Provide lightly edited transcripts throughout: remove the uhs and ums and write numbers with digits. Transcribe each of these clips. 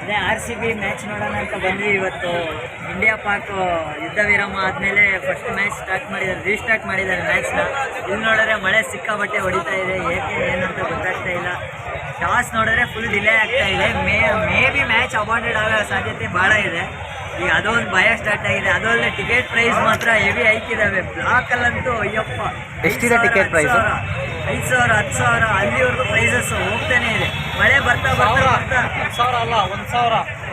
ಅದೇ RCB match ನೋಡೋಣ ಅಂತ ಬಂದ್ವಿ ಇವತ್ತು. ಇಂಡಿಯಾ ಪಾಕ್ ಯುದ್ಧ ವಿರಾಮ ಆದಮೇಲೆ ಫಸ್ಟ್ ಮ್ಯಾಚ್ ರೀಸ್ಟಾರ್ಟ್ ಮಾಡಿದ್ದಾರೆ ಮ್ಯಾಚ್ನ. ಇಲ್ಲಿ ನೋಡಿದ್ರೆ ಮಳೆ ಸಿಕ್ಕಾಬಟ್ಟೆ ಹೊಡಿತಾ ಇದೆ, ಏಕೆ ಏನಂತ ಗೊತ್ತಾಗ್ತಾ ಇಲ್ಲ. ಟಾಸ್ ನೋಡಿದ್ರೆ ಫುಲ್ ಡಿಲೇ ಆಗ್ತಾ ಇದೆ. ಮೇ ಬಿ ಮ್ಯಾಚ್ ಅಬಾಂಡೆಡ್ ಆಗೋ ಸಾಧ್ಯತೆ ಭಾಳ ಇದೆ. ಈಗ ಅದೊಂದು ಭಯ ಸ್ಟಾರ್ಟ್ ಆಗಿದೆ. ಅದೊಂದು ಟಿಕೆಟ್ ಪ್ರೈಸ್ ಮಾತ್ರ ಹೆವಿ ಹೈಕಿದ್ದಾವೆ. ಬ್ಲಾಕಲ್ಲಂತೂ ಅಯ್ಯಪ್ಪ ಎಷ್ಟಿದೆ ಟಿಕೆಟ್ ಪ್ರೈಸ್? 5,000 10,000 ಅಲ್ಲಿವರೆಗೂ ಪ್ರೈಸಸ್ ಹೋಗ್ತಾನೆ ಇದೆ. ಮಳೆ ಬರ್ತಾ ಬರ್ತಾ ಬರ್ತಾ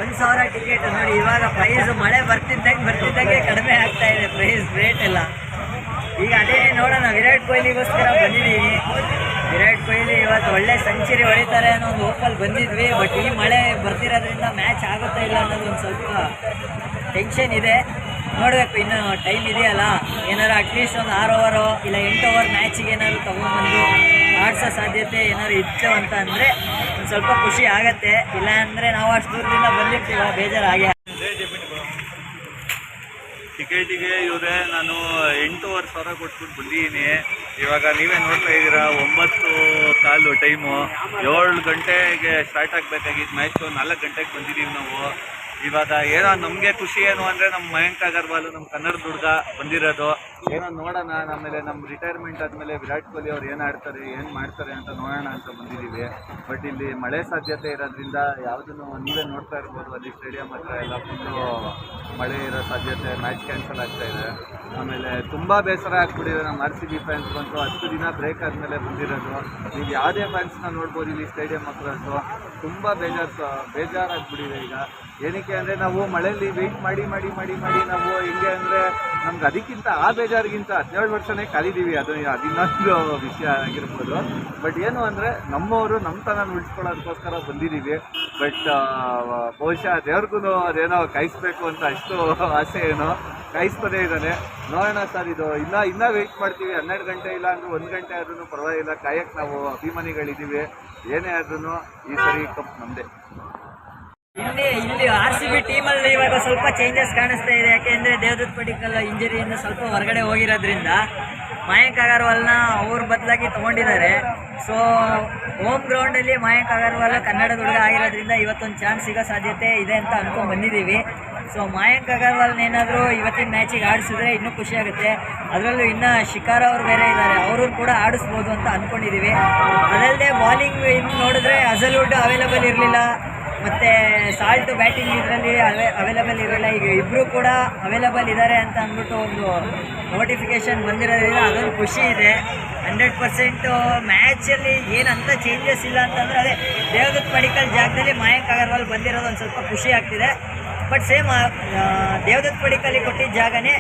1,000 ಟಿಕೆಟ್ ನೋಡಿ. ಇವಾಗ ಪ್ರೈಸ್ ಮಳೆ ಬರ್ತಿದ್ದಂಗೆ ಕಡಿಮೆ ಆಗ್ತಾ ಇದೆ ಪ್ರೈಸ್ ರೇಟ್ ಎಲ್ಲ. ಈಗ ಅದೇ ನೋಡೋಣ, ವಿರಾಟ್ ಕೊಹ್ಲಿಗೋಸ್ಕರ ಬಂದಿದ್ದೀವಿ. ವಿರಾಟ್ ಕೊಹ್ಲಿ ಇವತ್ತು ಒಳ್ಳೆ ಸೆಂಚುರಿ ಹೊಡಿತಾರೆ ಅನ್ನೋ ಒಂದು ಹೋಪಲ್ಲಿ ಬಂದಿದ್ವಿ. ಬಟ್ ಈ ಮಳೆ ಬರ್ತಿರೋದ್ರಿಂದ ಮ್ಯಾಚ್ ಆಗುತ್ತಾ ಇಲ್ಲ ಅನ್ನೋದು ಒಂದು ಸ್ವಲ್ಪ ಟೆನ್ಷನ್ ಇದೆ. ನೋಡಬೇಕು, ಇನ್ನು ಟೈಮ್ ಇದೆಯಲ್ಲ. ಏನಾರು ಅಟ್ಲೀಸ್ಟ್ ಒಂದು 6 ಓವರು ಇಲ್ಲ 8 ಓವರ್ ಮ್ಯಾಚಿಗೆ ಏನಾದ್ರು ತೊಗೊಂಡ್ಬಂದು ಆಡಿಸೋ ಸಾಧ್ಯತೆ ಏನಾದ್ರು ಇತ್ತು ಅಂತ ಅಂದರೆ ಒಂದು ಸ್ವಲ್ಪ ಖುಷಿ ಆಗತ್ತೆ. ಇಲ್ಲ ಅಂದರೆ ನಾವು ಅಷ್ಟು ದೂರದಿಂದ ಬಂದಿರ್ತೀವ, ಬೇಜಾರಾಗಿ. ಟಿಕೆಟಿಗೆ ಇವರೇ ನಾನು 8,500 ಕೊಟ್ಬಿಟ್ಟು ಬಂದಿದ್ದೀನಿ. ಇವಾಗ ನೀವೇ ನೋಡ್ತಾ ಇದ್ದೀರಾ, 9:15 ಟೈಮು. 7 ಗಂಟೆಗೆ ಸ್ಟಾರ್ಟ್ ಆಗಬೇಕಾಗಿತ್ತು ಮ್ಯಾಚು. 4 ಗಂಟೆಗೆ ಬಂದಿದ್ದೀವಿ ನಾವು. ಇವಾಗ ಏನೋ ನಮಗೆ ಖುಷಿ ಏನು ಅಂದರೆ ನಮ್ಮ ಮಯಾಂಕ್ ಅಗರ್ವಾಲ್, ನಮ್ಮ ಕನ್ನಡದ ಹುಡುಗ ಬಂದಿರೋದು. ಏನೋ ನೋಡೋಣ, ಆಮೇಲೆ ನಮ್ಮ ರಿಟೈರ್ಮೆಂಟ್ ಆದಮೇಲೆ ವಿರಾಟ್ ಕೊಹ್ಲಿ ಅವ್ರು ಏನು ಆಡ್ತಾರೆ ಏನು ಮಾಡ್ತಾರೆ ಅಂತ ನೋಡೋಣ ಅಂತ ಬಂದಿದ್ದೀವಿ. ಬಟ್ ಇಲ್ಲಿ ಮಳೆ ಸಾಧ್ಯತೆ ಇರೋದ್ರಿಂದ ಯಾವುದನ್ನು ನೀವೇ ನೋಡ್ತಾ ಇರ್ಬೋದು, ಅಲ್ಲಿ ಸ್ಟೇಡಿಯಂ ಹತ್ರ ಎಲ್ಲ ಫುಲ್ಲು ಮಳೆ ಇರೋ ಸಾಧ್ಯತೆ, ಮ್ಯಾಚ್ ಕ್ಯಾನ್ಸಲ್ ಆಗ್ತಾ ಇದೆ. ಆಮೇಲೆ ತುಂಬ ಬೇಸರ ಆಗ್ಬಿಟ್ಟಿದೆ ನಮ್ಮ RCB ಫ್ಯಾನ್ಸ್ ಬಂತು. 10 ದಿನ ಬ್ರೇಕ್ ಆದಮೇಲೆ ಬಂದಿರೋದು. ನೀವು ಯಾವುದೇ ಫ್ಯಾನ್ಸ್ನ ನೋಡ್ಬೋದು ಇಲ್ಲಿ ಸ್ಟೇಡಿಯಂ ಹತ್ರದ್ದು. ತುಂಬ ಬೇಜಾರಾಗ್ಬಿಟ್ಟಿದೆ ಈಗ. ಏನಕ್ಕೆ ಅಂದರೆ ನಾವು ಮಳೆಯಲ್ಲಿ ವೆಯ್ಟ್ ಮಾಡಿ ನಾವು ಹೆಂಗೆ ಅಂದರೆ ನಮ್ಗೆ ಅದಕ್ಕಿಂತ ಆ ಬೇಜಾರಿಗಿಂತ 17 ವರ್ಷನೇ ಕಲಿದೀವಿ. ಅದು ಇನ್ನೊಂದು ವಿಷಯ ಆಗಿರ್ಬೋದು. ಬಟ್ ಏನು ಅಂದರೆ ನಮ್ಮವರು ನಮ್ಮತನ ಉಳಿಸ್ಕೊಳ್ಳೋದಕ್ಕೋಸ್ಕರ ಬಂದಿದ್ದೀವಿ. ಬಟ್ ಬಹುಶಃ ದೇವ್ರಿಗೂ ಅದೇನೋ ಕಾಯಿಸ್ಬೇಕು ಅಂತ ಅಷ್ಟು ಆಸೆ ಏನೋ ಕಾಯಿಸ್ತಾನೆ ಇದ್ದಾನೆ. ನೋಡೋಣ ಸರ್, ಇದು ಇನ್ನೂ ವೆಯ್ಟ್ ಮಾಡ್ತೀವಿ. 12 ಗಂಟೆ ಇಲ್ಲ ಅಂದರೆ 1 ಗಂಟೆ ಆದ್ರೂ ಪರವಾಗಿಲ್ಲ, ಕಾಯಕ್ಕೆ ನಾವು ಅಭಿಮಾನಿಗಳಿದ್ದೀವಿ. ಏನೇ ಆದ್ರೂ ಈ ಸರಿ ಕಪ್ ನಮ್ಮದೇ. ಇಲ್ಲಿ RCB ಟೀಮಲ್ಲಿ ಇವಾಗ ಸ್ವಲ್ಪ ಚೇಂಜಸ್ ಕಾಣಿಸ್ತಾ ಇದೆ. ಯಾಕೆಂದರೆ ದೇವದತ್ ಪಡಿಕ್ಕಲ್ ಇಂಜರಿಯಿಂದ ಸ್ವಲ್ಪ ಹೊರಗಡೆ ಹೋಗಿರೋದ್ರಿಂದ ಮಯಾಂಕ್ ಅಗರ್ವಾಲ್ನ ಅವ್ರ ಬದಲಾಗಿ ತೊಗೊಂಡಿದ್ದಾರೆ. ಸೊ ಹೋಮ್ ಗ್ರೌಂಡಲ್ಲಿ ಮಯಾಂಕ್ ಅಗರ್ವಾಲ್ ಕನ್ನಡದ ಹುಡುಗ ಆಗಿರೋದ್ರಿಂದ ಇವತ್ತೊಂದು ಚಾನ್ಸ್ ಸಿಗೋ ಸಾಧ್ಯತೆ ಇದೆ ಅಂತ ಅಂದ್ಕೊಂಡು ಬಂದಿದ್ದೀವಿ. ಸೊ ಮಯಾಂಕ್ ಅಗರ್ವಾಲ್ನೇನಾದರೂ ಇವತ್ತಿನ ಮ್ಯಾಚಿಗೆ ಆಡಿಸಿದ್ರೆ ಇನ್ನೂ ಖುಷಿಯಾಗುತ್ತೆ. ಅದರಲ್ಲೂ ಇನ್ನು ಶಿಖಾರ್ ಅವ್ರು ಬೇರೆ ಇದ್ದಾರೆ, ಅವರು ಕೂಡ ಆಡಿಸ್ಬೋದು ಅಂತ ಅಂದ್ಕೊಂಡಿದ್ದೀವಿ. ಅದಲ್ಲದೆ ಬಾಲಿಂಗ್ ಇನ್ನು ನೋಡಿದ್ರೆ ಅಜಲ್ವುಡ್ ಅವೈಲೇಬಲ್ ಇರಲಿಲ್ಲ, ಮತ್ತು ಸಾಲ್ಟ್ ಬ್ಯಾಟಿಂಗ್ ಇದರಲ್ಲಿ ಅವೈಲೇಬಲ್ ಇರಲ್ಲ. ಈಗ ಇಬ್ಬರು ಕೂಡ ಅವೈಲೇಬಲ್ ಇದ್ದಾರೆ ಅಂತ ಅಂದ್ಬಿಟ್ಟು ಒಂದು ನೋಟಿಫಿಕೇಷನ್ ಬಂದಿರೋದ್ರಿಂದ ಅದೊಂದು ಖುಷಿ ಇದೆ. 100% ಮ್ಯಾಚಲ್ಲಿ ಏನಂತ ಚೇಂಜಸ್ ಇಲ್ಲ ಅಂತಂದರೆ ಅದೇ ದೇವದತ್ ಪಡಿಕ್ಕಲ್ ಜಾಗದಲ್ಲಿ ಮಯಾಂಕ್ ಅಗರ್ವಾಲ್ ಬಂದಿರೋದು ಒಂದು ಸ್ವಲ್ಪ ಖುಷಿ ಆಗ್ತಿದೆ. ಬಟ್ ಸೇಮ್ ದೇವದತ್ ಪಡಿಕ್ಕಲ್ಲಿಗೆ ಕೊಟ್ಟಿದ್ದ ಜಾಗನೇ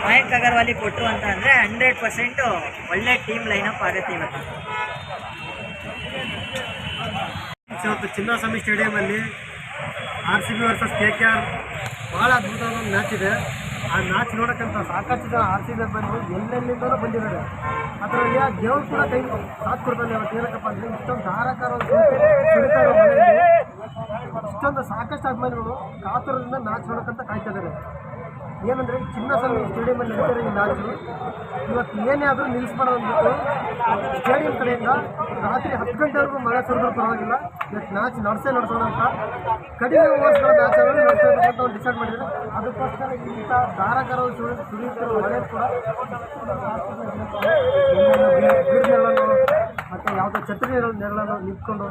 ಮಯಾಂಕ್ ಅಗರ್ವಾಲಿಗೆ ಕೊಟ್ಟರು ಅಂತ ಅಂದರೆ 100% ಒಳ್ಳೆ ಟೀಮ್ ಲೈನಪ್ ಆಗುತ್ತೆ ಇವತ್ತು. ಇವತ್ತು ಚಿನ್ನಸ್ವಾಮಿ ಸ್ಟೇಡಿಯಮಲ್ಲಿ RCB ವರ್ಸಸ್ KKR ಭಾಳ ಅದ್ಭುತವಾದ ಒಂದು ಮ್ಯಾಚ್ ಇದೆ. ಆ ಮ್ಯಾಚ್ ನೋಡೋಕ್ಕಂತ ಸಾಕಷ್ಟು ಜನ RCB ಬಂದು ಎಲ್ಲೆಲ್ಲಿಂದಲೂ ಬಂದಿದ್ದಾರೆ. ಅದರಲ್ಲಿ ಆ ದೇವ್ರು ಕೂಡ ಕೈ ಸಾಥ್ ಕೊಡ್ತಾನೆ. ಅವತ್ತು ಏನಕ್ಕಪ್ಪ ಅಂದರೆ ಇಷ್ಟೊಂದು ಧಾರಾಕಾರವಾಗಿ ಸುರಿತಾ ಇರೋ ಮನೆಯಲ್ಲಿ ಇಷ್ಟೊಂದು ಸಾಕಷ್ಟು ಅಭಿಮಾನಿಗಳು ಕಾತುರದಿಂದ ಮ್ಯಾಚ್ ನೋಡೋಕ್ಕಂತ ಕಾಯ್ತಾ ಇದ್ದಾರೆ. ಏನಂದರೆ ಚಿನ್ನಸ್ವಾಮಿ ಸ್ಟೇಡಿಯಮಲ್ಲಿ ನಡೀತಾರೆ ಈ ಮ್ಯಾಚು. ಇವತ್ತು ಏನೇ ಆದರೂ ನಿಲ್ಲಿಸ್ಬಾರ್ದು ಅಂದ್ಬಿಟ್ಟು ಸ್ಟೇಡಿಯಂ ಕಡೆಯಿಂದ ರಾತ್ರಿ 10 ಗಂಟೆವರೆಗೂ ಮಳೆ ಸುರಿದ್ರೂ ಪರವಾಗಿಲ್ಲ, ಇವತ್ತು ಮ್ಯಾಚ್ ನಡೆಸೋಣ ಅಂತ ಕಡಿಮೆ ಓವರ್ಸ್ಗಳ ಮ್ಯಾಚ್ ಅವರು ನಡೆಸೋದು ಅಂತ ಒಂದು ಡಿಸೈಡ್ ಮಾಡಿದ್ದಾರೆ. ಅದಕ್ಕೋಸ್ಕರ ಇಂಥ ಧಾರಾಕಾರವಾಗಿ ಸುರಿಯುತ್ತಿರುವ ಮಳೆ ಕೂಡ ಬೀರ್ ನೆರಳನ್ನು ಮತ್ತು ಯಾವುದೋ ಛತ್ರಿ ನೆರಳನ್ನು ನಿಂತ್ಕೊಂಡು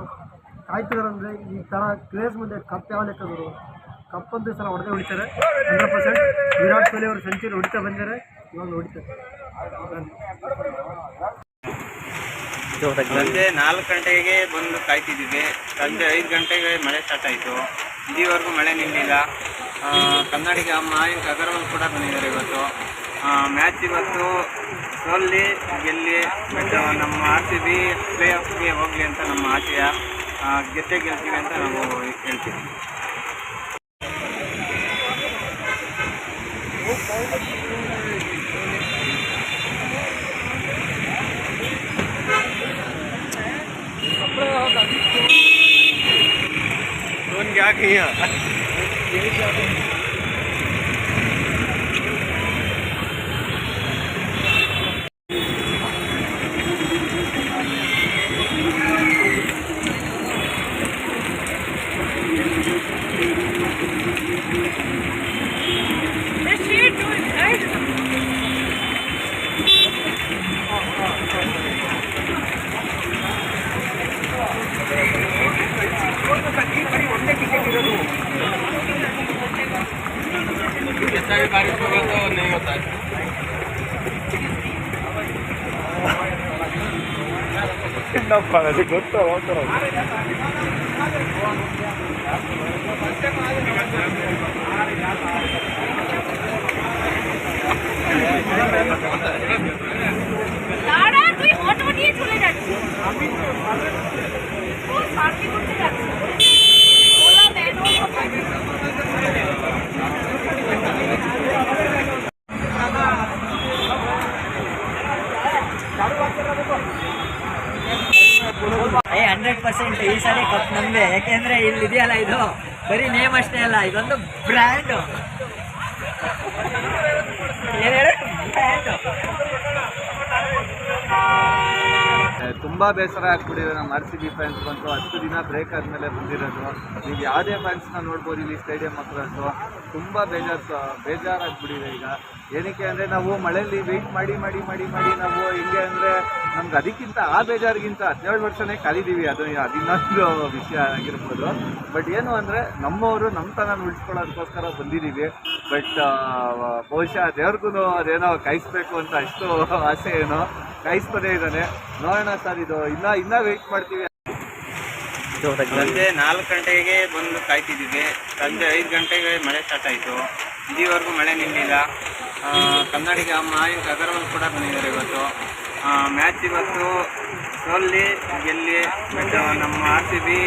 ಕಾಯ್ತಿದಾರಂದರೆ ಈ ಥರ ಕ್ರೇಜ್ ಮುಂದೆ ಕಪ್ ಯಾವ ಲೆಕ್ಕದರು? ಕಪ್ಪಂತೂ ಸಲ ಹೊಡೆದೇ ಹೊಡಿತಾರೆ. 100% ವಿರಾಟ್ ಕೊಹ್ಲಿ ಅವರು ಸೆಂಚುರಿ ಹೊಡಿತಾ ಬಂದಿದ್ದಾರೆ, ಇವಾಗ ಹೊಡಿತಾರೆ. ಸಂಜೆ 4 ಗಂಟೆಗೆ ಬಂದು ಕಾಯ್ತಿದ್ದೀವಿ. ಸಂಜೆ 5 ಗಂಟೆಗೆ ಮಳೆ ಸ್ಟಾರ್ಟ್ ಆಯಿತು. ಇಲ್ಲಿವರೆಗೂ ಮಳೆ ನಿಲ್ಲಿಲ್ಲ. ಕನ್ನಡಿಗ ಮಯಾಂಕ್ ಅಗರ್ವಾಲ್ ಕೂಡ ಬಂದಿದ್ದಾರೆ ಇವತ್ತು. ಮ್ಯಾಚ್ ಇವತ್ತು ಸೋಲ್ಲಿ ಗೆಲ್ಲಿ, ಬಟ್ ನಮ್ಮ RCB ಪ್ಲೇ ಆಫ್ಗೆ ಹೋಗಲಿ ಅಂತ ನಮ್ಮ ಆಶಯ. ಗೆದ್ದೇ ಗೆಲ್ತೀವಿ ಅಂತ ನಾವು ಹೇಳ್ತೀವಿ. क्या किया ಏನಪ್ಪ ನನಗೆ ಗೊತ್ತು ಹೋಗ್ತಾರ দাঁড়া তুই অটো নিয়ে চলে যাচ্ছিস ও সার্ভে করতে যাচ্ছে ওলা ಏ 100% ಈ ಸಲ ಕಪ್ ನಮ್ದೆ. ಯಾಕೆಂದ್ರೆ ಇಲ್ಲಿ ಇದೆಯಲ್ಲ, ಇದು ಬರೀ ನೇಮ್ ಅಷ್ಟೇ ಅಲ್ಲ, ಇದೊಂದು ಬ್ರ್ಯಾಂಡ್. ತುಂಬ ಬೇಸರ ಆಗ್ಬಿಟ್ಟಿದೆ ನಮ್ಮ ಆರ್ ಸಿ ಬಿ ಫ್ಯಾನ್ಸ್ ಬಂತು. 10 ದಿನ ಬ್ರೇಕ್ ಆದಮೇಲೆ ಬಂದಿರೋದು. ನೀವು ಯಾವುದೇ ಫ್ಯಾನ್ಸ್ನ ನೋಡ್ಬೋದು ಇಲ್ಲಿ ಸ್ಟೇಡಿಯಂ ಹತ್ರ. ತುಂಬ ಬೇಜಾರಾಗ್ಬಿಟ್ಟಿದೆ ಈಗ. ಏನಕ್ಕೆ ಅಂದರೆ ನಾವು ಮಳೆಯಲ್ಲಿ ವೆಯ್ಟ್ ಮಾಡಿ ಮಾಡಿ ಮಾಡಿ ಮಾಡಿ ನಾವು ಹಿಂಗೆ ಅಂದರೆ ನಮ್ಗೆ ಅದಕ್ಕಿಂತ ಆ ಬೇಜಾರಿಗಿಂತ 17 ವರ್ಷನೇ ಕಲಿದೀವಿ. ಅದು ಇನ್ನೊಂದು ವಿಷಯ ಆಗಿರ್ಬೋದು. ಬಟ್ ಏನು ಅಂದರೆ ನಮ್ಮವರು ನಮ್ಮತನ ಉಳಿಸ್ಕೊಳ್ಳೋದಕ್ಕೋಸ್ಕರ ಬಂದಿದ್ದೀವಿ. ಬಟ್ ಬಹುಶಃ ದೇವ್ರಿಗೂ ಅದೇನೋ ಕಾಯಿಸ್ಬೇಕು ಅಂತ ಅಷ್ಟು ಆಸೆ ಏನೋ ಕಾಯಿಸ್ತದೇ ಇದ್ದಾನೆ. ನೋಡೋಣ ಸರ್, ಇದು ಇನ್ನೂ ವೆಯ್ಟ್ ಮಾಡ್ತೀವಿ. ಸಂಜೆ 4 ಗಂಟೆಗೆ ಬಂದು ಕಾಯ್ತಿದ್ದೀವಿ. ಸಂಜೆ 5 ಗಂಟೆಗೆ ಮಳೆ ಸ್ಟಾರ್ಟ್ ಆಯಿತು. ಇಲ್ಲಿವರೆಗೂ ಮಳೆ ನಿಲ್ಲಿಲ್ಲ. ಕನ್ನಡಿಗ ಮಯಾಂಕ್ ಅಗರ್ವಾಲ್ ಕೂಡ ಬಂದಿದ್ದಾರೆ ಇವತ್ತು. ಮ್ಯಾಚ್ ಇವತ್ತು ಸೋಲ್ಲಿ ಗೆಲ್ಲಿ, ಬಟ್ ನಮ್ಮ ಆರ್ ಸಿ ಬಿ